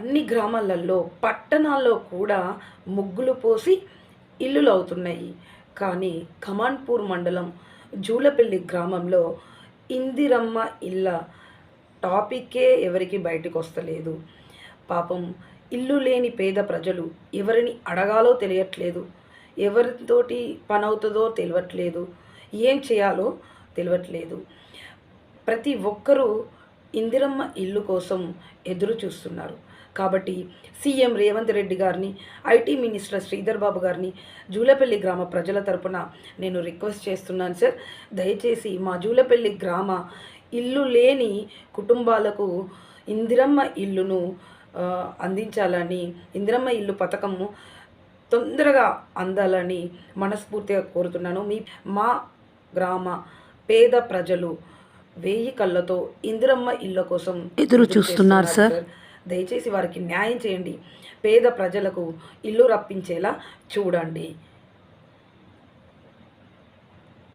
అన్ని గ్రామాలలో పట్టణాల్లో కూడా ముగ్గులు పోసి ఇల్లులు అవుతున్నాయి. కానీ కమాన్పూర్ మండలం జూలపల్లి గ్రామంలో ఇందిరమ్మ ఇళ్ళ టాపిక్కే ఎవరికి బయటకు వస్తలేదు. పాపం ఇల్లు లేని పేద ప్రజలు ఎవరిని అడగాలో తెలియట్లేదు, ఎవరితోటి పని అవుతుందో తెలియట్లేదు, ఏం చేయాలో తెలియట్లేదు. ప్రతి ఒక్కరూ ఇందిరమ్మ ఇల్లు కోసం ఎదురు చూస్తున్నారు. కాబట్టి సీఎం రేవంత్ రెడ్డి గారిని, ఐటీ మినిస్టర్ శ్రీధర్ బాబు గారిని జూలపల్లి గ్రామ ప్రజల తరపున నేను రిక్వెస్ట్ చేస్తున్నాను సార్. దయచేసి మా జూలపల్లి గ్రామ ఇల్లు లేని కుటుంబాలకు ఇందిరమ్మ ఇల్లును అందించాలని, ఇందిరమ్మ ఇల్లు పథకము తొందరగా అందాలని మనస్ఫూర్తిగా కోరుతున్నాను. మా గ్రామ పేద ప్రజలు 1000 కళ్ళతో ఇందిరమ్మ ఇళ్ళ కోసం ఎదురు చూస్తున్నారు సార్. దయచేసి వారికి న్యాయం చేయండి. పేద ప్రజలకు ఇల్లు రప్పించేలా చూడండి.